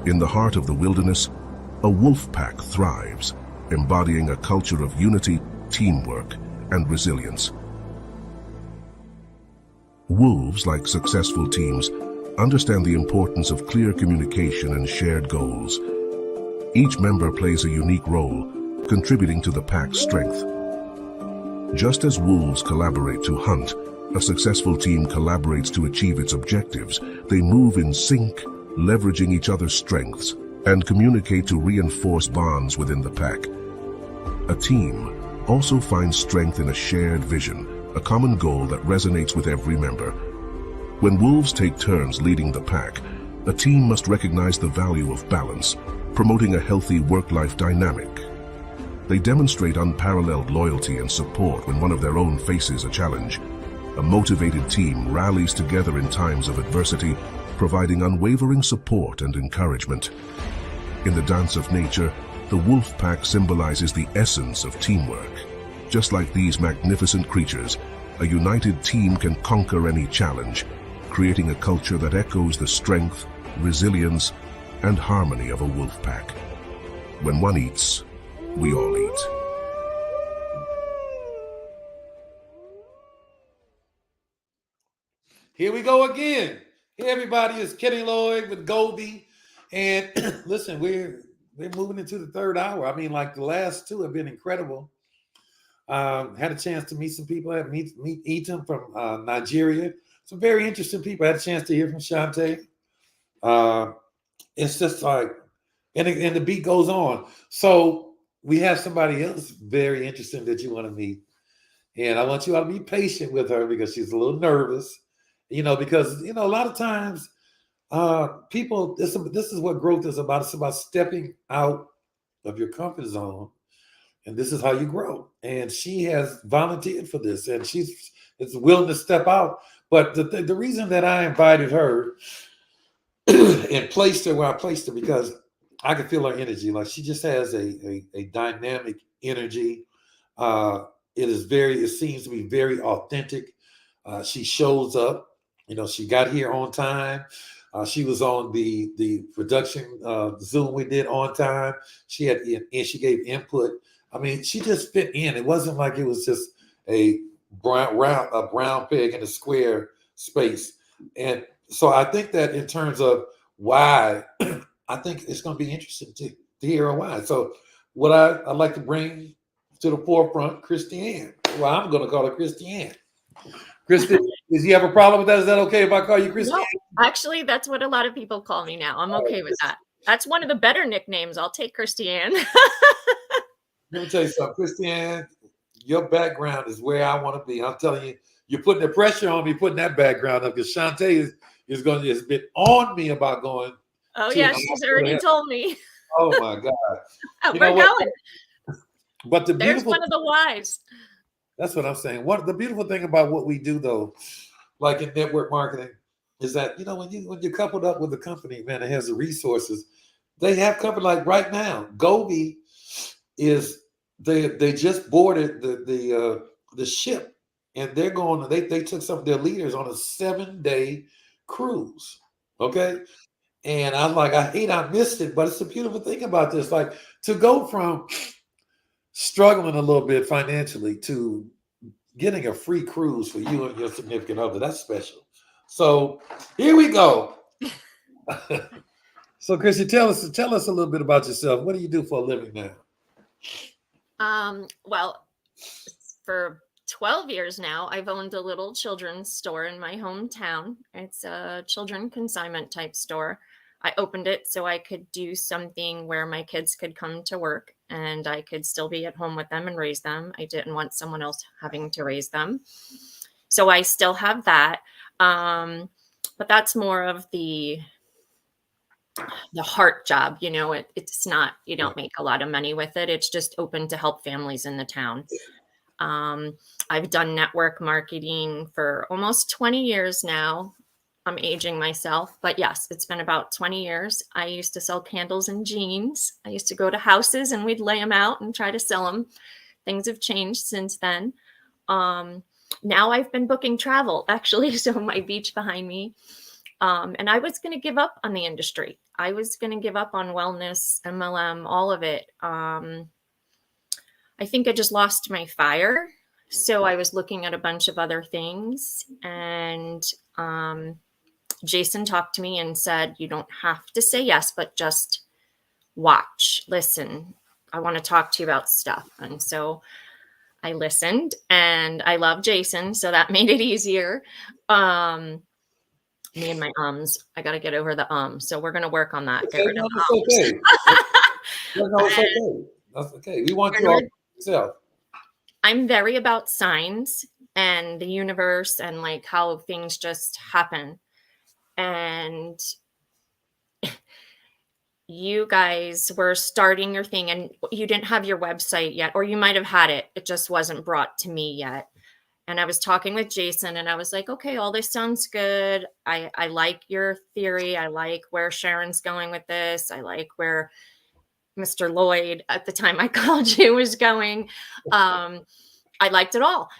In the heart of the wilderness, a wolf pack thrives, embodying a culture of unity, teamwork, and resilience. Wolves, like successful teams, understand the importance of clear communication and shared goals. Each member plays a unique role, contributing to the pack's strength. Just as wolves collaborate to hunt, a successful team collaborates to achieve its objectives. They move in sync, leveraging each other's strengths, and communicate to reinforce bonds within the pack. A team also finds strength in a shared vision, a common goal that resonates with every member. When wolves take turns leading the pack, a team must recognize the value of balance, promoting a healthy work-life dynamic. They demonstrate unparalleled loyalty and support when one of their own faces a challenge. A motivated team rallies together in times of adversity, providing unwavering support and encouragement. In the dance of nature, the wolf pack symbolizes the essence of teamwork. Just like these magnificent creatures, a united team can conquer any challenge, creating a culture that echoes the strength, resilience, and harmony of a wolf pack. When one eats, we all eat. Here we go again. Hey everybody, it's Kenny Lloyd with GOVVI. And listen, we're moving into the third hour. I mean, like the last two have been incredible. Had a chance to meet some people. I had meet Ethan from Nigeria. Some very interesting people. I had a chance to hear from Shante. It's just like, and the beat goes on. So we have somebody else very interesting that you want to meet. And I want you all to be patient with her because she's a little nervous. Because a lot of times people, this is what growth is about. It's about stepping out of your comfort zone, and this is how you grow. And she has volunteered for this, and she's willing to step out. But the reason that I invited her and placed her where I placed her, because I could feel her energy. Like she just has a dynamic energy. It seems to be very authentic. She shows up. She got here on time. She was on the production Zoom we did on time. She gave input. I mean, she just fit in. It wasn't like it was just a brown peg in a square space. And so I think that in terms of why, I think it's going to be interesting to hear why. So what I'd like to bring to the forefront, CHRISTIE Ann. Well, I'm going to call her CHRISTIE Ann. CHRISTIE, does he have a problem with that? Is that okay if I call you CHRISTIE? No, actually, that's what a lot of people call me now. I'm okay with that. That's one of the better nicknames. I'll take CHRISTIE Ann. Let me tell you something, CHRISTIE Ann, your background is where I want to be. I'm telling you, you're putting the pressure on me, putting that background up, because Shante has been on me about going. Oh, yeah, she's already told me. Oh, my God. We're going. But there's one of the whys. That's what I'm saying. The beautiful thing about what we do, though, like in network marketing, is that, when you're coupled up with a company, man, that has the resources, they have covered. Like right now, GOVVI they just boarded the ship, and they're going. They took some of their leaders on a 7-day cruise. Okay, and I'm like, I missed it, but it's a beautiful thing about this, like to go from struggling a little bit financially to getting a free cruise for you and your significant other. That's special. So here we go. So CHRISTIE, tell us a little bit about yourself. What do you do for a living now? Well, for 12 years now, I've owned a little children's store in my hometown. It's a children consignment type store. I opened it so I could do something where my kids could come to work and I could still be at home with them and raise them. I didn't want someone else having to raise them. So I still have that. But that's more of the heart job. It's not, you don't make a lot of money with it. It's just open to help families in the town. I've done network marketing for almost 20 years now. I'm aging myself, but yes, it's been about 20 years. I used to sell candles and jeans. I used to go to houses and we'd lay them out and try to sell them. Things have changed since then. Now I've been booking travel, actually, so my beach behind me. And I was going to give up on the industry. I was going to give up on wellness, MLM, all of it. I think I just lost my fire. So I was looking at a bunch of other things, and Jason talked to me and said, you don't have to say yes, but just watch, listen. I want to talk to you about stuff. And so I listened, and I love Jason, so that made it easier. Me and my ums. I got to get over the so we're going to work on that. Get Okay, rid of no, the that's ums. okay. No, it's okay. That's okay. We want you all yourself. I'm very about signs and the universe and like how things just happen. And you guys were starting your thing and you didn't have your website yet, or you might have had it. It just wasn't brought to me yet. And I was talking with Jason and I was like, okay, all this sounds good. I like your theory. I like where Sharon's going with this. I like where Mr. Lloyd at the time I called you was going. I liked it all.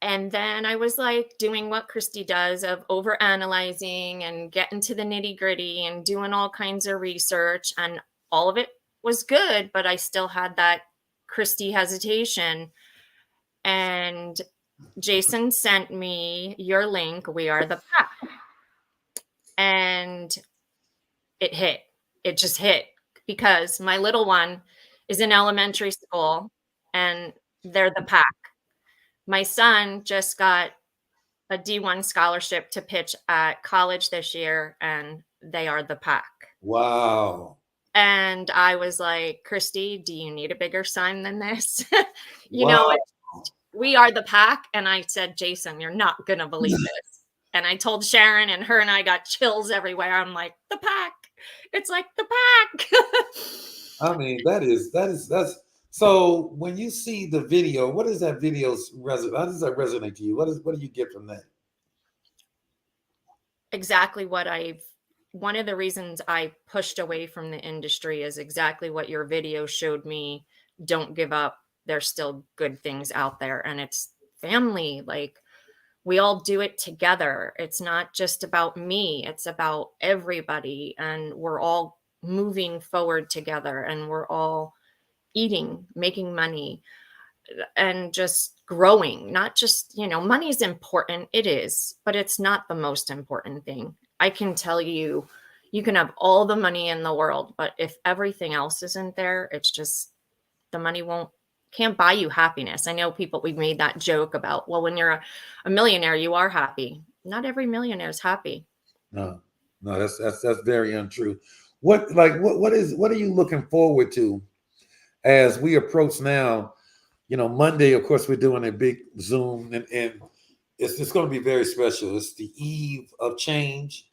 And then I was like doing what Christy does of over analyzing and getting to the nitty gritty and doing all kinds of research, and all of it was good, but I still had that Christy hesitation. And Jason sent me your link, We Are the Pack. And it hit. It just hit because my little one is in elementary school and they're the pack. My son just got a D1 scholarship to pitch at college this year, and they are the pack. Wow. And I was like, Christy, do you need a bigger sign than this? You Wow. know, we are the pack. And I said, Jason, you're not going to believe this. And I told Sharon, and her and I got chills everywhere. I'm like, the pack. It's like the pack. I mean, that's so when you see the video, what does that video how does that resonate to you? What do you get from that? Exactly what one of the reasons I pushed away from the industry is exactly what your video showed me. Don't give up. There's still good things out there, and it's family. Like, we all do it together. It's not just about me. It's about everybody. And we're all moving forward together, and we're all eating, making money, and just growing. Not just, money is important. It is, but it's not the most important thing. I can tell you, you can have all the money in the world, but if everything else isn't there, it's just the money can't buy you happiness. I know we made that joke about, well, when you're a millionaire, you are happy. Not every millionaire is happy. No, that's very untrue. What are you looking forward to as we approach now? Monday, of course, we're doing a big Zoom, and it's going to be very special. It's the eve of change,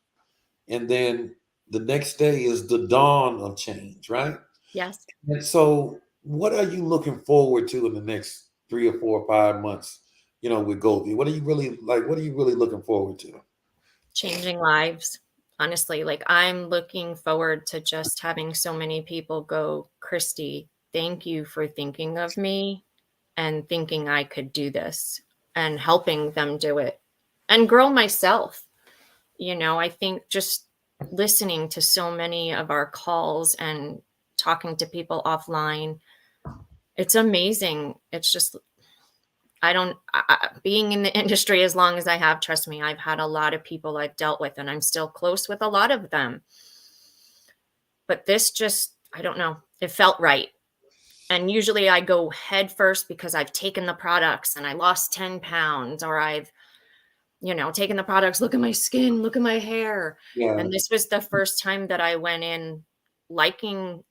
and then the next day is the dawn of change, right? Yes. And so, what are you looking forward to in the next 3 or 4 or 5 months? With GOVVI, what are you really like? What are you really looking forward to? Changing lives. Honestly, like, I'm looking forward to just having so many people go, Christy, thank you for thinking of me and thinking I could do this, and helping them do it and grow myself. I think just listening to so many of our calls and talking to people offline, it's amazing. It's just, being in the industry as long as I have, trust me, I've had a lot of people I've dealt with, and I'm still close with a lot of them. But this just, I don't know, it felt right. And usually I go head first because I've taken the products and I lost 10 pounds, or I've, taken the products, look at my skin, look at my hair. Yeah. And this was the first time that I went in liking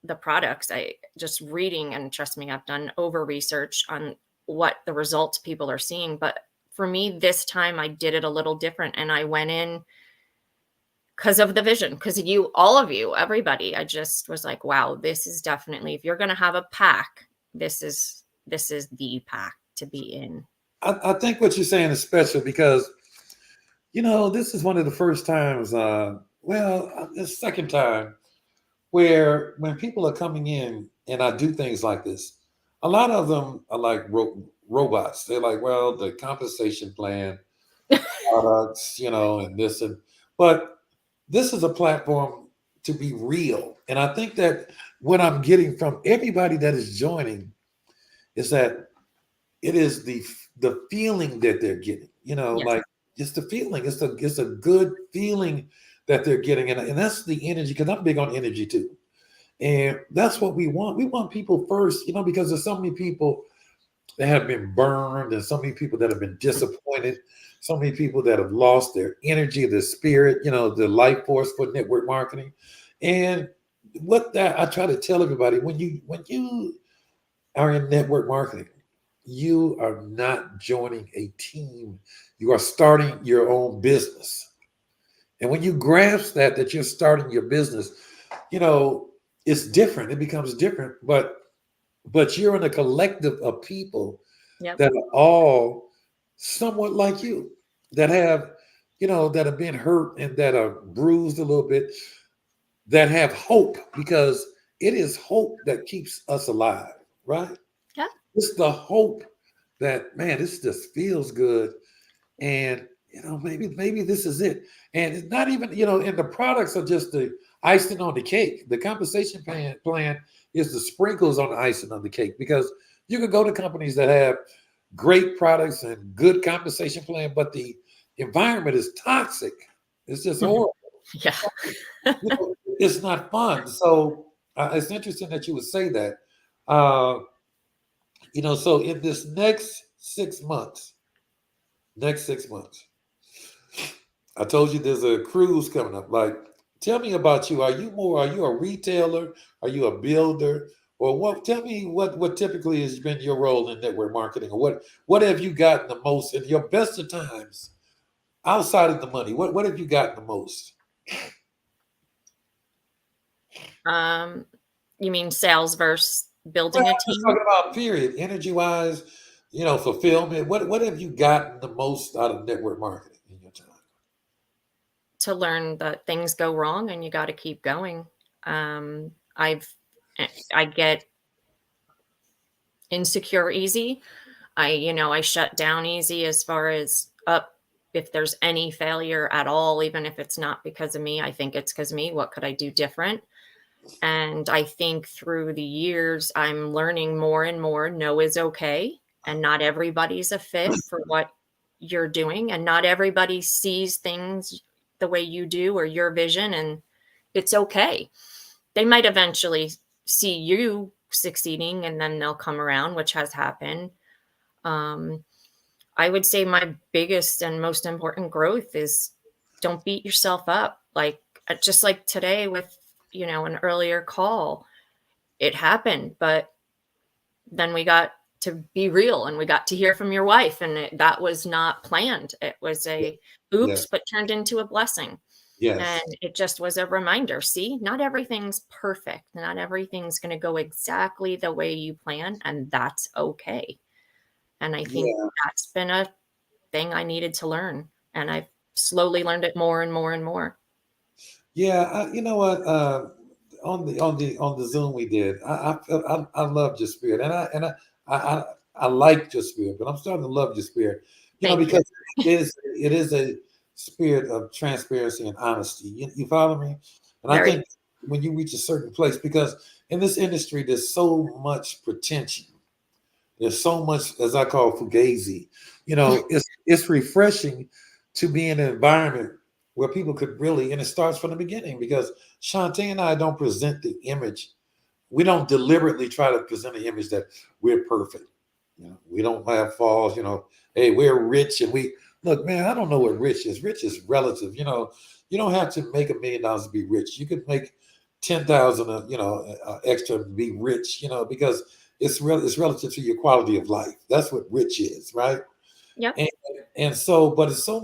the products. I just reading, and trust me, I've done over research on what the results people are seeing. But for me, this time I did it a little different, and I went in because of the vision, because all of you, everybody. I just was like, wow, this is definitely, if you're going to have a pack, this is the pack to be in. I think what you're saying is special because, this is one of the first times, the second time where when people are coming in and I do things like this, a lot of them are like robots. They're like, well, the compensation plan, products, and this, but this is a platform to be real. And I think that what I'm getting from everybody that is joining is that it is the feeling that they're getting, Yes. like just the feeling. It's a good feeling that they're getting. And that's the energy, because I'm big on energy too. And that's what we want. We want people first, because there's so many people that have been burned, and so many people that have been disappointed, so many people that have lost their energy, their spirit, the life force for network marketing. And what that I try to tell everybody, when you are in network marketing, you are not joining a team. You are starting your own business. And when you grasp that you're starting your business, it's different. It becomes different, but you're in a collective of people Yep. that are all somewhat like you, that have, that have been hurt and that are bruised a little bit, that have hope, because it is hope that keeps us alive, right? Yeah. It's the hope that, man, this just feels good. And, maybe this is it. And it's not even, and the products are just the icing on the cake. The compensation plan is the sprinkles on the icing on the cake, because you can go to companies that have great products and good compensation plan, but the environment is toxic. It's just horrible. Yeah. It's not fun. So it's interesting that you would say that. So in this next 6 months, I told you there's a cruise coming up. Like, tell me about you. Are you a retailer? Are you a builder? Or what? Tell me what typically has been your role in network marketing, or what have you gotten the most in your best of times outside of the money? What have you gotten the most? You mean sales versus building Well, a I'm just team? talking about period, energy wise, fulfillment. What have you gotten the most out of network marketing in your time? To learn that things go wrong and you got to keep going. I get insecure easy. I shut down easy as far as up. If there's any failure at all, even if it's not because of me, I think it's because of me. What could I do different? And I think through the years, I'm learning more and more. No is okay. And not everybody's a fit for what you're doing. And not everybody sees things the way you do or your vision. And it's okay. They might eventually see you succeeding and then they'll come around, which has happened. I would say my biggest and most important growth is don't beat yourself up. Like, just like today with, an earlier call, it happened, but then we got to be real and we got to hear from your wife, and that was not planned. It was a oops, Yes, but turned into a blessing. And yes, it just was a reminder. See, not everything's perfect. Not everything's going to go exactly the way you plan, and that's okay. And I think yeah, that's been a thing I needed to learn. And I've slowly learned it more and more and more. yeah. You know what? On the Zoom we did, I loved your spirit, and I liked your spirit, but I'm starting to love your spirit. Thank you. Because it is a spirit of transparency and honesty. You follow me? And I Very. think when you reach a certain place, because in this industry there's so much pretension, there's so much, as I call fugazi. It's refreshing to be in an environment where people could really, and it starts from the beginning, because Shantae and I don't present the image. We don't deliberately try to present an image that we're perfect. We don't have flaws. Hey, we're rich, and we look, man. I don't know what rich is. Rich is relative. You don't have to make $1 million to be rich. You could make 10,000, extra to be rich. Because it's relative to your quality of life. That's what rich is, right? Yep. And so, but it's so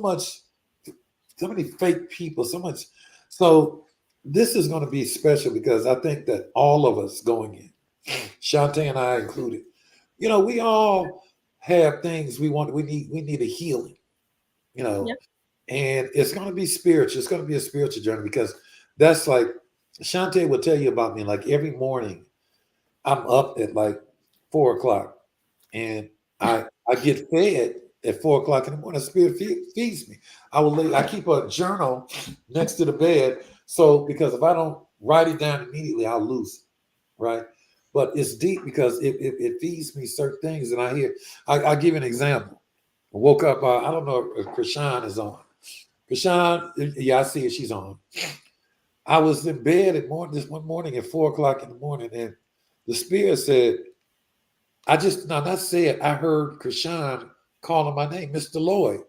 many fake people, so much. So this is going to be special, because I think that all of us going in, Shantae and I included, we all have things we want. We need a healing, you know, Yep. and it's going to be spiritual. It's going to be a spiritual journey, because that's like Shantae will tell you about me. Like every morning, I'm up at like 4 o'clock, and I get fed at 4 o'clock in the morning. The spirit feeds me. I keep a journal next to the bed, so because if I don't write it down immediately, I'll lose it, right? But it's deep because it feeds me certain things. And I'll give you an example. I woke up, I don't know if Krishan is on. Krishan, yeah, I see it, she's on. I was in bed this one morning at 4 o'clock in the morning, and the spirit said, I heard Krishan calling my name, Mr. Lloyd,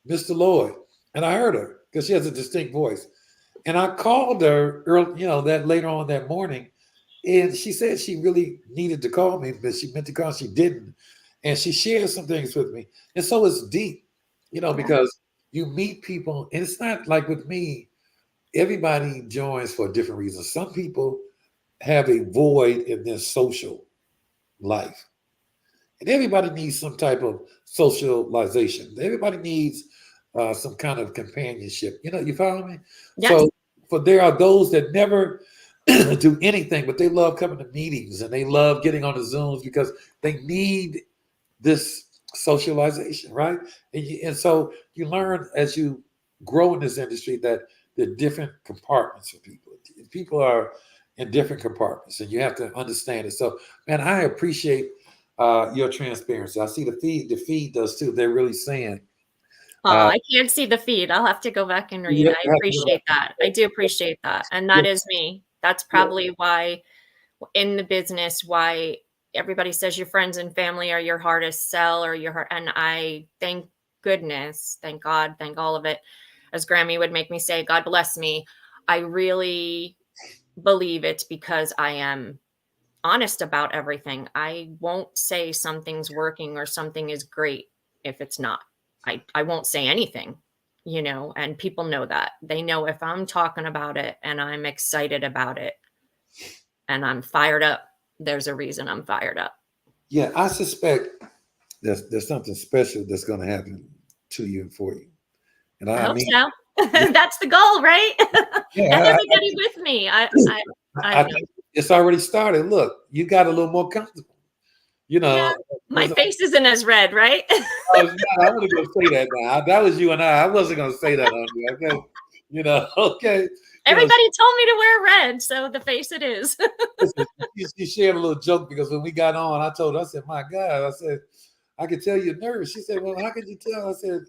Mr. Lloyd. And I heard her because she has a distinct voice. And I called her early, that later on that morning. And she said she really needed to call me, but she meant to call, she didn't. And she shared some things with me. And so it's deep, because you meet people, and it's not like with me, everybody joins for a different reason. Some people have a void in their social life. And everybody needs some type of socialization. Everybody needs some kind of companionship. You follow me? Yes. So there are those that never do anything, but they love coming to meetings and they love getting on the Zooms because they need this socialization, right? And so you learn as you grow in this industry that there are different compartments for people. People are in different compartments, and you have to understand it. So, man, I appreciate your transparency. I see the feed does too. They're really saying. I can't see the feed. I'll have to go back and read. I appreciate that. I do appreciate that. And that is me. That's probably why in the business, why everybody says your friends and family are your hardest sell or your heart. And I thank goodness, thank God, thank all of it. As Grammy would make me say, God bless me. I really believe it's because I am honest about everything. I won't say something's working or something is great if it's not. I won't say anything, and people know that. They know if I'm talking about it and I'm excited about it and I'm fired up, there's a reason I'm fired up. Yeah, I suspect there's something special that's going to happen to you and for you. And I hope so. That's the goal, right? Yeah, and everybody with me. I think it's already started. Look, you got a little more comfortable. Yeah, my face isn't as red, right? I wasn't going to say that now. That was you and I wasn't going to say that on you, okay? Okay. Everybody told me to wear red, so the face it is. She shared a little joke because when we got on, I told her, I said, my God, I said, I could tell you're nervous. She said, well, how could you tell? I said,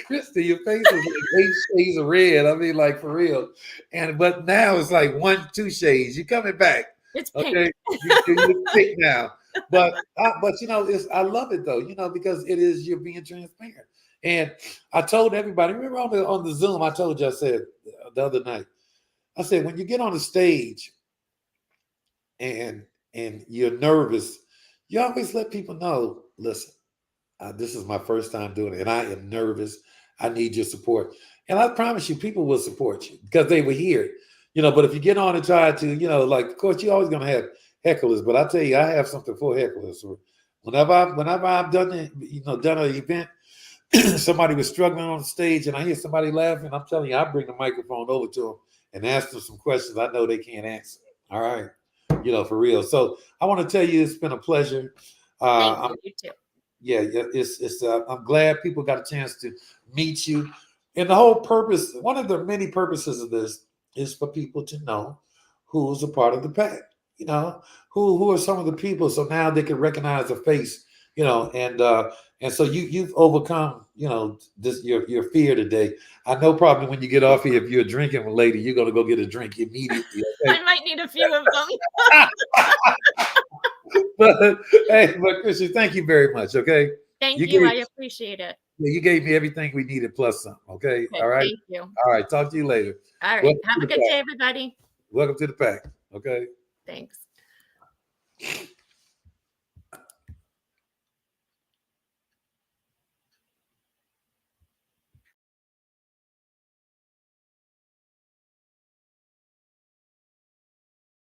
Christy, your face is like 8 shades of red. I mean, like for real. But now it's like 1, 2 shades. You're coming back. It's pink. Okay, you're pink now. But I love it though, because you're being transparent. And I told everybody, remember on the Zoom, I told you, I said the other night, I said, when you get on the stage and you're nervous, you always let people know, listen, this is my first time doing it, and I am nervous. I need your support. And I promise you, people will support you because they will hear it. But if you get on and try to, of course, you're always going to have hecklers. But I tell you, I have something for hecklers. So whenever I've done it, done an event, somebody was struggling on the stage, and I hear somebody laughing. I'm telling you, I bring the microphone over to them and ask them some questions I know they can't answer. All right, for real. So I want to tell you, it's been a pleasure. Thank you too. Yeah, it's. I'm glad people got a chance to meet you. And the whole purpose, one of the many purposes of this, is for people to know who's a part of the pack. Who are some of the people, so now they can recognize a face. And so you've overcome, this your fear today. I know probably when you get off here, if you're a drinking lady, you're gonna go get a drink immediately. Okay? I might need a few of them. But Christian, thank you very much. Okay. Thank you. I appreciate it. Yeah, you gave me everything we needed plus some. Okay. All right. Thank you. All right. Talk to you later. All right. Have a good day, everybody. Welcome to the pack. Okay. Thanks.